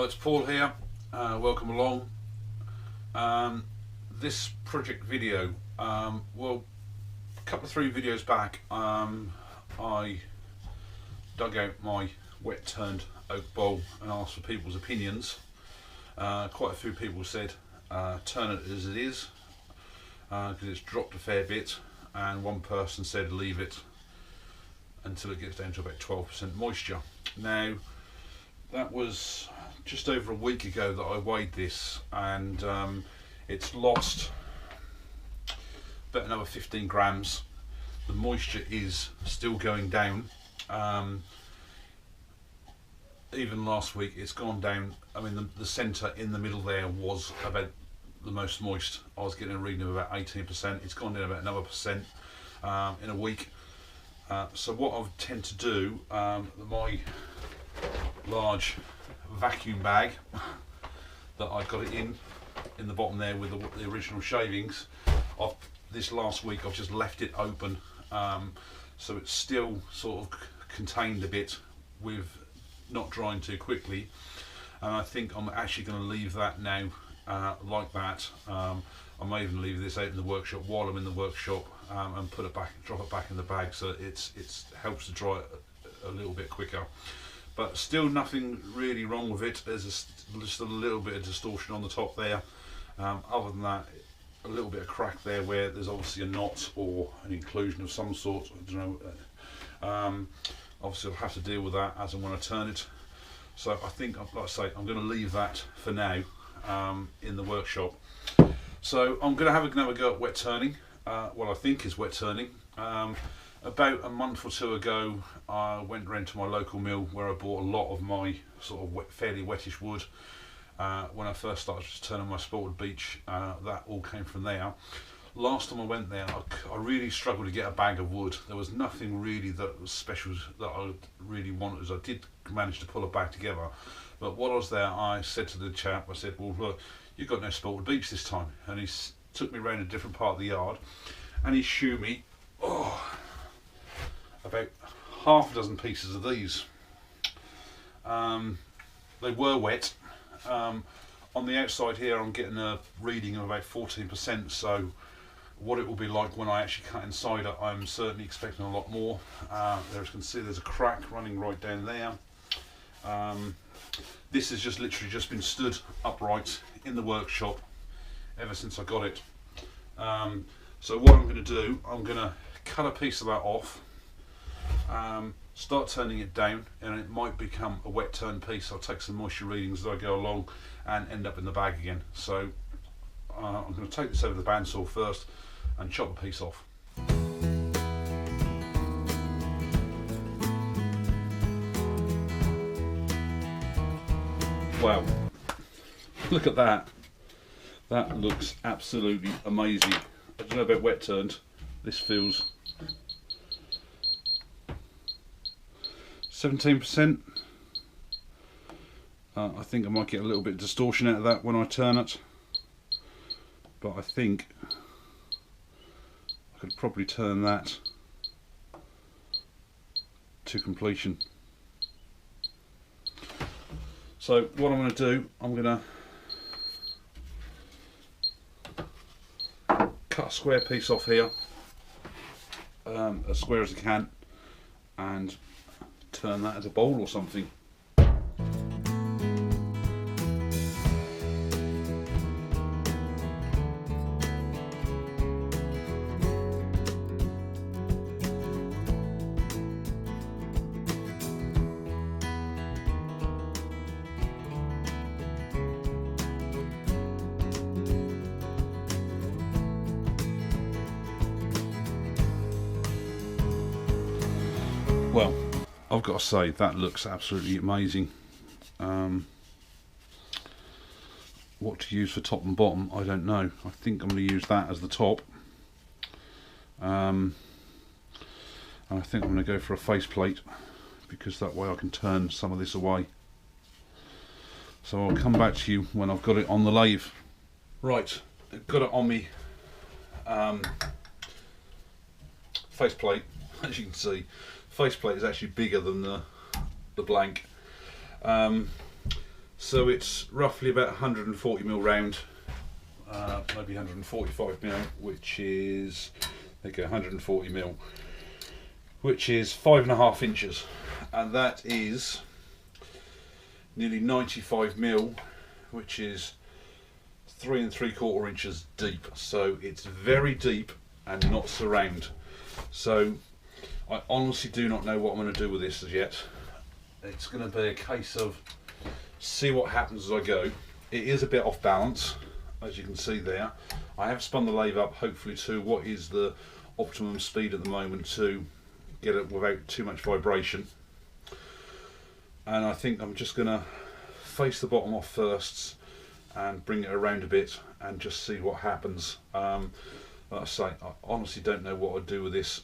Hello, it's Paul here. Welcome along. This project video, well, a couple of 3 videos back, I dug out my wet turned oak bowl and asked for people's opinions. Quite a few people said turn it as it is because it's dropped a fair bit, and one person said leave it until it gets down to about 12% moisture. Now, that was just over a week ago that I weighed this, and it's lost about another 15 grams. The moisture is still going down. Even last week it's gone down. I mean, the centre in the middle there was about the most moist. I was getting a reading of about 18%. It's gone down about another percent in a week. So what I would tend to do, my large vacuum bag that I got it in the bottom there with the original shavings, this last week I've just left it open, so it's still sort of contained a bit with not drying too quickly, and I think I'm actually going to leave that now like that. I may even leave this out in the workshop while I'm in the workshop and put it back, drop it back in the bag, so it helps to dry it a little bit quicker. But still nothing really wrong with it. There's just a little bit of distortion on the top there. Other than that, a little bit of crack there where there's obviously a knot or an inclusion of some sort. I don't know. Obviously I'll have to deal with that as and when I turn it. So I think, like I say, I'm going to leave that for now in the workshop. So I'm going to have another go at wet turning. What I think is wet turning. About a month or 2 ago, I went round to my local mill where I bought a lot of my sort of fairly wettish wood. When I first started turning my Spalted Beech, that all came from there. Last time I went there, I really struggled to get a bag of wood. There was nothing really that was special that I really wanted. I did manage to pull a bag together, but while I was there, I said to the chap, I said, well, look, you've got no Spalted Beech this time. And he took me around a different part of the yard, and he showed me, about half a dozen pieces of these. They were wet. On the outside here I'm getting a reading of about 14%, so what it will be like when I actually cut inside it, I'm certainly expecting a lot more. As you can see, there's a crack running right down there. This has just literally just been stood upright in the workshop ever since I got it. So what I'm going to do, I'm going to cut a piece of that off, start turning it down, and it might become a wet turn piece. I'll take some moisture readings as I go along and end up in the bag again. So I'm going to take this over the bandsaw first and chop a piece off. Wow, look at that. That looks absolutely amazing. I don't know about wet turned. This feels 17%. I think I might get a little bit of distortion out of that when I turn it, but I think I could probably turn that to completion. So what I'm going to do, I'm going to cut a square piece off here, as square as I can, and turn that as a bowl or something. Well, I've got to say, that looks absolutely amazing. What to use for top and bottom, I don't know. I think I'm going to use that as the top. And I think I'm going to go for a face plate, because that way I can turn some of this away. So I'll come back to you when I've got it on the lathe. Right, I've got it on me face plate. As you can see, faceplate is actually bigger than the blank. So it's roughly about 140mm round, maybe 145mm, which is, there you go, 140mm, which is 5.5 inches, and that is nearly 95mm, which is 3 3/4 inches deep. So it's very deep and not surround. So I honestly do not know what I'm going to do with this as yet. It's going to be a case of see what happens as I go. It is a bit off balance, as you can see there. I have spun the lathe up hopefully to what is the optimum speed at the moment to get it without too much vibration. And I think I'm just going to face the bottom off first and bring it around a bit and just see what happens. Like I say, I honestly don't know what I'd do with this.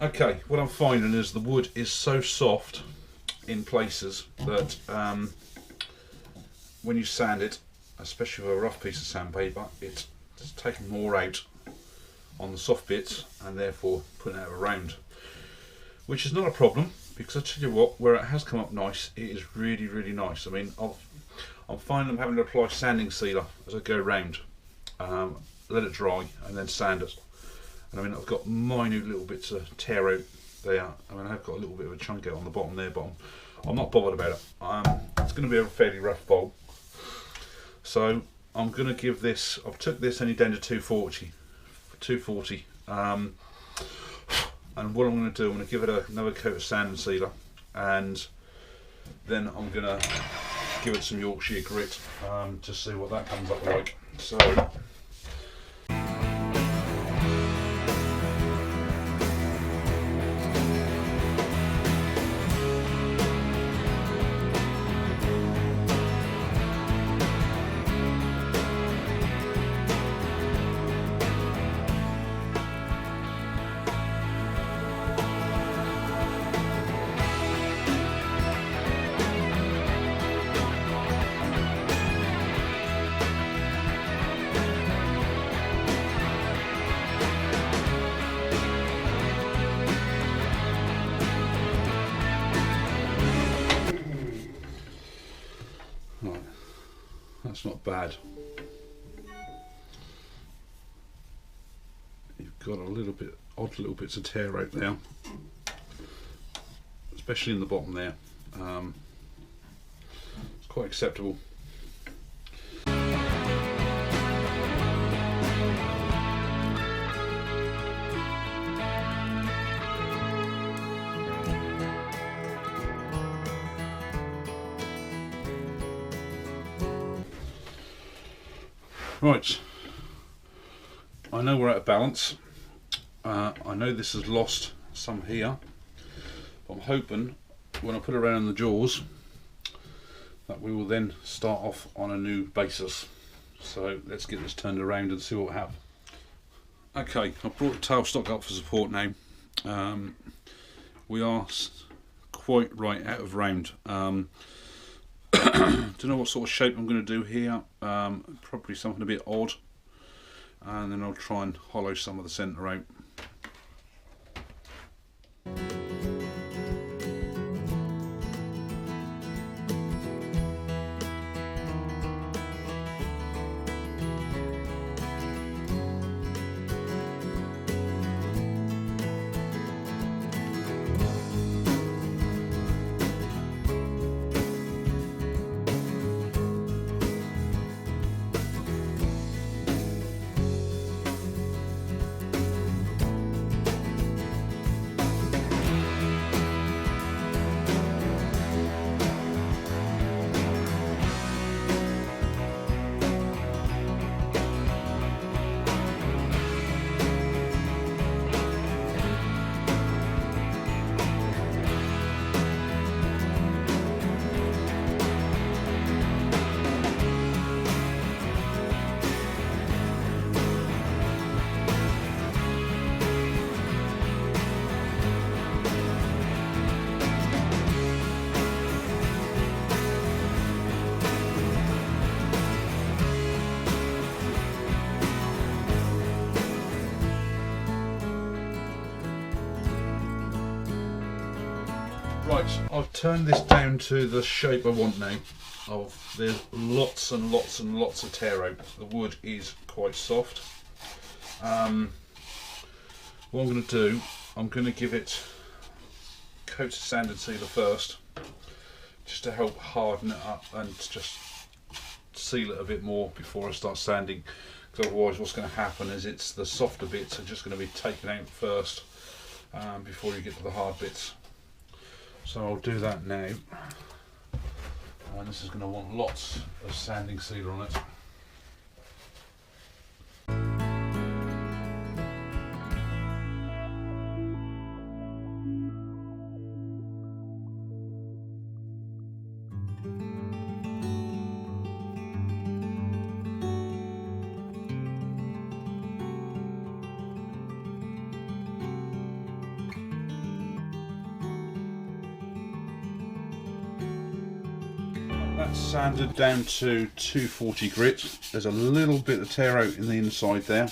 Okay, what I'm finding is the wood is so soft in places that when you sand it, especially with a rough piece of sandpaper, it's taking more out on the soft bits and therefore putting out a round, which is not a problem, because I tell you what, where it has come up nice, it is really, really nice. I mean, I'm finding I'm having to apply sanding sealer as I go round, let it dry and then sand it. And I mean, I've got minute little bits of tear out there. I mean, I've got a little bit of a chunk out on the bottom there, but I'm not bothered about it. It's going to be a fairly rough bowl. So I'm going to give this, I've took this only down to 240. And what I'm going to do, I'm going to give it another coat of sand and sealer, and then I'm going to give it some Yorkshire grit to see what that comes up like. So. That's not bad. You've got a little bit, odd little bits of tear out there, especially in the bottom there. It's quite acceptable. Right, I know we're out of balance. I know this has lost some here, but I'm hoping when I put it around the jaws that we will then start off on a new basis. So let's get this turned around and see what we have. Okay, I've brought the tailstock up for support now. We are quite right out of round. Don't know what sort of shape I'm going to do here. Probably something a bit odd, and then I'll try and hollow some of the centre out. Right, I've turned this down to the shape I want now. There's lots and lots and lots of tear out. The wood is quite soft. What I'm going to do, I'm going to give it a coat of sanded sealer first, just to help harden it up and just seal it a bit more before I start sanding. Because otherwise what's going to happen is the softer bits are just going to be taken out first before you get to the hard bits. So I'll do that now, and this is going to want lots of sanding sealer on it. That's sanded down to 240 grit. There's a little bit of tear out in the inside there,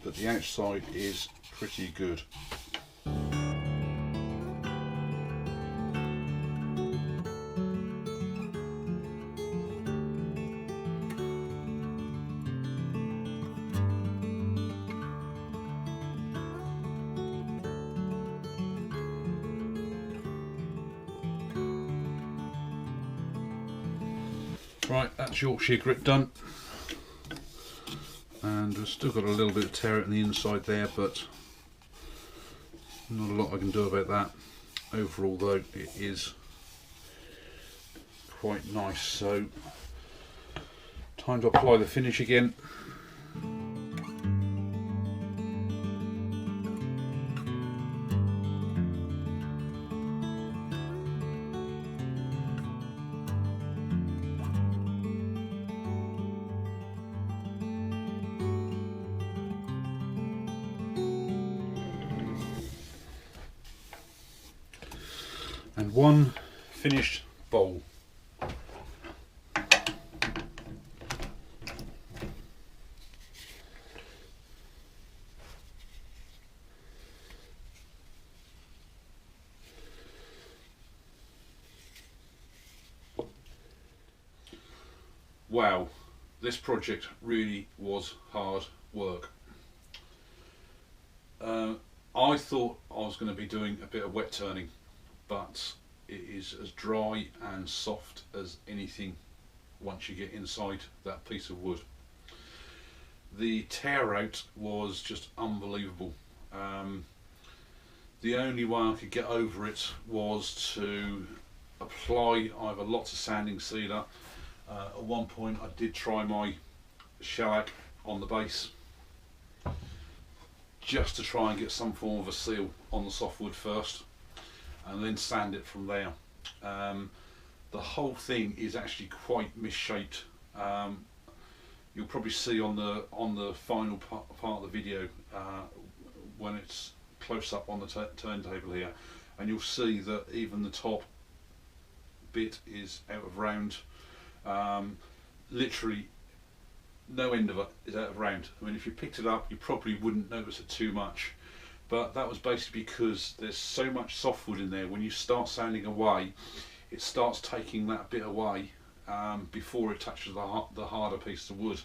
but the outside is pretty good. Right, that's Yorkshire grit done, and we've still got a little bit of tear out in the inside there, but not a lot I can do about that. Overall though, it is quite nice. So time to apply the finish again. And one finished bowl. Wow, this project really was hard work. I thought I was going to be doing a bit of wet turning, but it is as dry and soft as anything once you get inside that piece of wood. The tear out was just unbelievable. The only way I could get over it was to apply either lots of sanding sealer. At one point I did try my shellac on the base, just to try and get some form of a seal on the softwood first, and then sand it from there. The whole thing is actually quite misshaped. You'll probably see on the final part of the video when it's close up on the turntable here, and you'll see that even the top bit is out of round. Literally no end of it is out of round. I mean, if you picked it up you probably wouldn't notice it too much, but that was basically because there's so much softwood in there. When you start sanding away, it starts taking that bit away before it touches the harder piece of wood.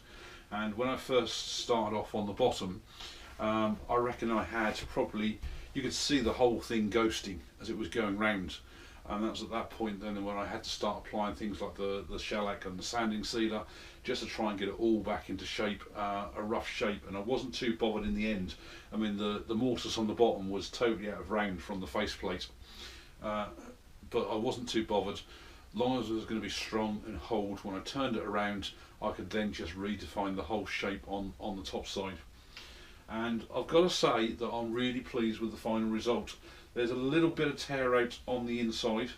And when I first started off on the bottom, I reckon I had probably, you could see the whole thing ghosting as it was going round. And that was at that point then when I had to start applying things like the shellac and the sanding sealer, just to try and get it all back into shape, a rough shape. And I wasn't too bothered in the end. I mean, the mortise on the bottom was totally out of round from the faceplate, but I wasn't too bothered. As long as it was going to be strong and hold, when I turned it around I could then just redefine the whole shape on the top side. And I've got to say that I'm really pleased with the final result. There's a little bit of tear out on the inside,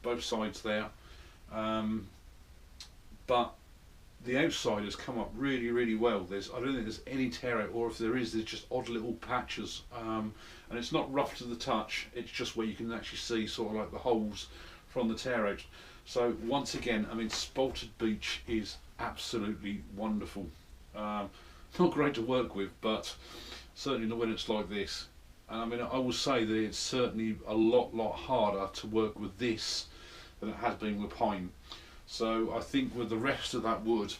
both sides there, but the outside has come up really well. I don't think there's any tear out, or if there is, there's just odd little patches, and it's not rough to the touch, it's just where you can actually see sort of like the holes from the tear out. So once again, I mean, Spalted Beech is absolutely wonderful. Not great to work with, but certainly not when it's like this. And I mean, I will say that it's certainly a lot harder to work with this than it has been with pine. So I think with the rest of that wood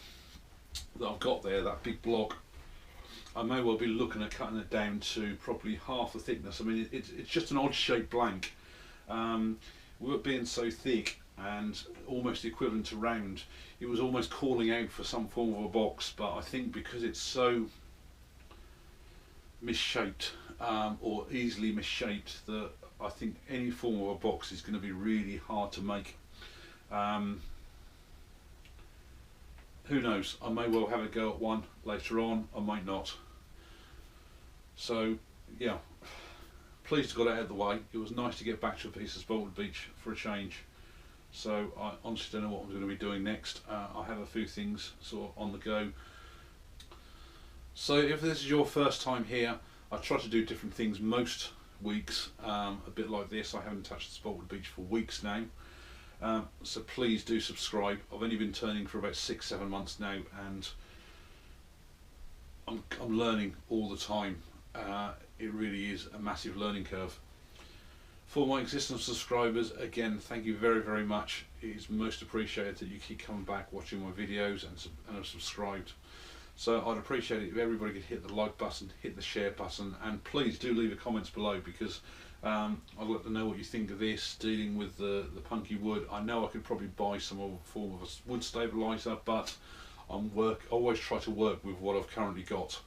that I've got there, that big block, I may well be looking at cutting it down to probably half the thickness. I mean, it's just an odd shaped blank. With it being so thick and almost equivalent to round, it was almost calling out for some form of a box, but I think because it's so misshaped, or easily misshaped, that I think any form of a box is going to be really hard to make. Who knows, I may well have a go at one later on, I might not. So yeah, pleased to got it out of the way. It was nice to get back to a piece of Spalted Beech for a change. So I honestly don't know what I'm going to be doing next. I have a few things sort of on the go. So if this is your first time here, I try to do different things most weeks, a bit like this. I haven't touched the Spalted Beech for weeks now. So please do subscribe. I've only been turning for about 6-7 months now, and I'm learning all the time. It really is a massive learning curve. For my existing subscribers, again, thank you very much. It is most appreciated that you keep coming back, watching my videos, and have subscribed. So I'd appreciate it if everybody could hit the like button, hit the share button, and please do leave a comments below, because I'd like to know what you think of this, dealing with the punky wood. I know I could probably buy some form of a wood stabiliser, but always try to work with what I've currently got.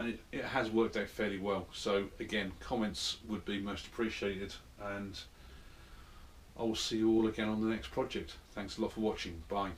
And it has worked out fairly well. So again, comments would be most appreciated, and I will see you all again on the next project. Thanks a lot for watching. Bye.